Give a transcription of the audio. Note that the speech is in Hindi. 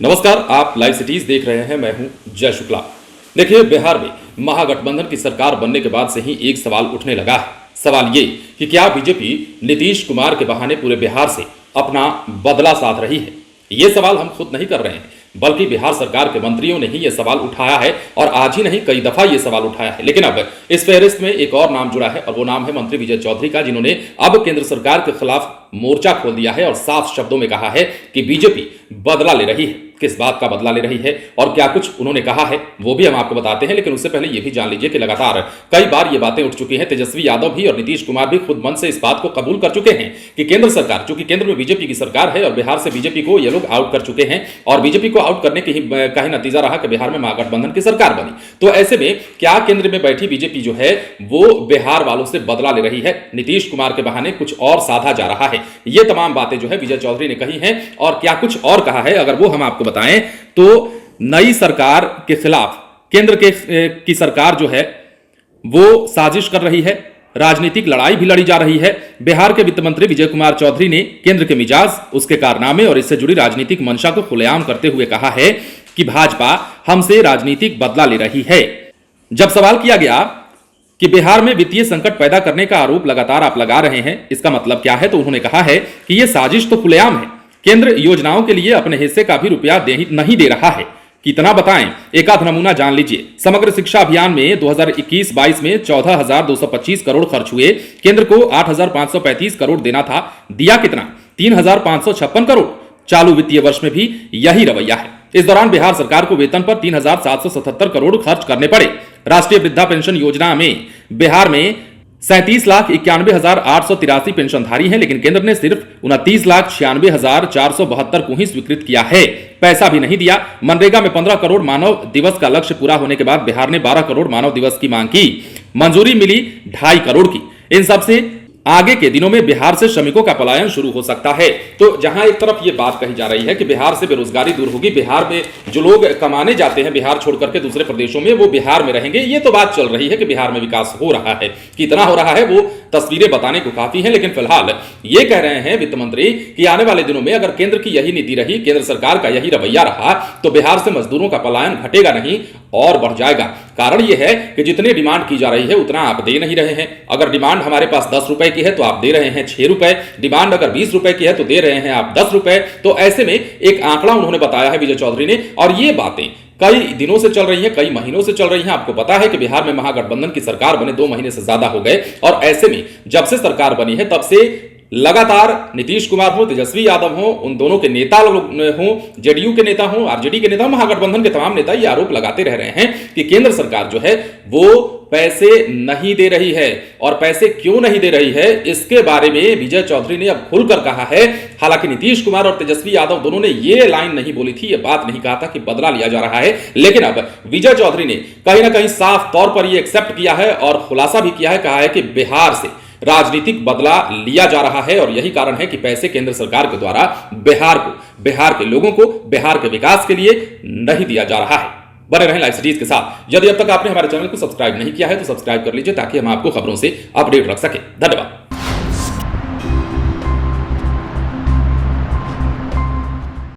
नमस्कार, आप लाइव सिटीज देख रहे हैं। मैं हूं जय शुक्ला। देखिए, बिहार में महागठबंधन की सरकार बनने के बाद से ही एक सवाल उठने लगा है। सवाल ये कि क्या बीजेपी नीतीश कुमार के बहाने पूरे बिहार से अपना बदला साध रही है। ये सवाल हम खुद नहीं कर रहे हैं, बल्कि बिहार सरकार के मंत्रियों ने ही यह सवाल उठाया है और आज ही नहीं कई दफा यह सवाल उठाया है। लेकिन अब इस फहरिस्त में एक और नाम जुड़ा है और वो नाम है मंत्री विजय चौधरी का, जिन्होंने अब केंद्र सरकार के खिलाफ मोर्चा खोल दिया है और साफ शब्दों में कहा है कि बीजेपी बदला ले रही है। किस बात का बदला ले रही है और क्या कुछ उन्होंने कहा है वो भी हम आपको बताते हैं। लेकिन उससे पहले यह भी जान लीजिए कि लगातार कई बार ये बातें उठ चुकी हैं। तेजस्वी यादव भी और नीतीश कुमार भी खुद मन से इस बात को कबूल कर चुके हैं कि केंद्र सरकार, चूंकि केंद्र में बीजेपी की सरकार है और बिहार से बीजेपी को ये लोग आउट कर चुके हैं और बीजेपी को आउट करने का ही नतीजा रहा कि बिहार में महागठबंधन की सरकार बनी। तो ऐसे में क्या केंद्र में बैठी बीजेपी जो है वो बिहार वालों से बदला ले रही है, नीतीश कुमार के बहाने कुछ और साधा जा रहा है। ये तमाम बातें जो है विजय चौधरी ने कही हैं और क्या कुछ और कहा है अगर वो हम आपको बताएं तो नई सरकार के खिलाफ केंद्र की सरकार जो है वो साजिश कर रही है, राजनीतिक लड़ाई भी लड़ी जा रही है। बिहार के वित्त मंत्री विजय कुमार चौधरी ने केंद्र के मिजाज, उसके कारनामे और इससे जुड़ी राजनीतिक मंशा को खुलेआम करते हुए कहा है कि भाजपा हमसे राजनीतिक बदला ले रही है। जब सवाल किया गया कि बिहार में वित्तीय संकट पैदा करने का आरोप लगातार आप लगा रहे हैं, इसका मतलब क्या है, तो उन्होंने कहा है कि यह साजिश तो खुलेआम है। केंद्र योजनाओं के लिए अपने हिस्से का भी रुपया नहीं दे रहा है। कितना बताएं, एक आध नमूना जान लीजिए। समग्र शिक्षा अभियान में 2021-22 में 14,225 करोड़ खर्च हुए। केंद्र को 8,535 करोड़ देना था, दिया कितना? 3,556 करोड़। चालू वित्तीय वर्ष में भी यही रवैया है। इस दौरान बिहार सरकार को वेतन पर 3,777 करोड़ खर्च करने पड़े। राष्ट्रीय वृद्धा पेंशन योजना में बिहार में 37,91,883 पेंशनधारी हैं, लेकिन केंद्र ने सिर्फ 29,96,472 को ही स्वीकृत किया है, पैसा भी नहीं दिया। मनरेगा में 15 करोड़ मानव दिवस का लक्ष्य पूरा होने के बाद बिहार ने 12 करोड़ मानव दिवस की मांग की, मंजूरी मिली 2.5 करोड़ की। इन सबसे आगे के दिनों में बिहार से श्रमिकों का पलायन शुरू हो सकता है। तो जहां एक तरफ ये बात कही जा रही है कि बिहार से बेरोजगारी दूर होगी, बिहार में जो लोग कमाने जाते हैं बिहार छोड़ करके दूसरे प्रदेशों में, वो बिहार में रहेंगे, ये तो बात चल रही है कि बिहार में विकास हो रहा है। कितना हो रहा है वो तस्वीरें बताने को काफी है, लेकिन फिलहाल ये कह रहे हैं वित्त मंत्री कि आने वाले दिनों में अगर केंद्र की यही नीति रही, केंद्र सरकार का यही रवैया रहा, तो बिहार से मजदूरों का पलायन घटेगा नहीं और बढ़ जाएगा। कारण यह है कि जितनी डिमांड की जा रही है उतना आप दे नहीं रहे हैं। अगर डिमांड हमारे पास 10 रुपए की है तो आप दे रहे हैं 6 रुपए, डिमांड अगर 20 रुपए की है तो दे रहे हैं आप 10 रुपए। तो ऐसे में एक आंकड़ा उन्होंने बताया है विजय चौधरी ने, और ये बातें कई दिनों से चल रही हैं, कई महीनों से चल रही हैं। आपको पता है कि बिहार में महागठबंधन की सरकार बने 2 महीने से ज्यादा हो गए और ऐसे में जब से सरकार बनी है तब से लगातार नीतीश कुमार हो, तेजस्वी यादव हो, उन दोनों के नेता हो, जेडीयू के नेता हो, आरजेडी के नेता हो, महागठबंधन के तमाम नेता ये आरोप लगाते रह रहे हैं कि केंद्र सरकार जो है वो पैसे नहीं दे रही है। और पैसे क्यों नहीं दे रही है इसके बारे में विजय चौधरी ने अब खुलकर कहा है। हालांकि नीतीश कुमार और तेजस्वी यादव दोनों ने ये लाइन नहीं बोली थी, ये बात नहीं कहा था कि बदला लिया जा रहा है, लेकिन अब विजय चौधरी ने कहीं ना कहीं साफ तौर पर यह एक्सेप्ट किया है और खुलासा भी किया है, कहा है कि बिहार से राजनीतिक बदला लिया जा रहा है और यही कारण है कि पैसे केंद्र सरकार के द्वारा बिहार को, बिहार के लोगों को, बिहार के विकास के लिए नहीं दिया जा रहा है। बने रहें लाइव सिटीज के साथ। यदि अब तक आपने हमारे चैनल को सब्सक्राइब नहीं किया है तो सब्सक्राइब कर लीजिए ताकि हम आपको खबरों से अपडेट रख सके। धन्यवाद।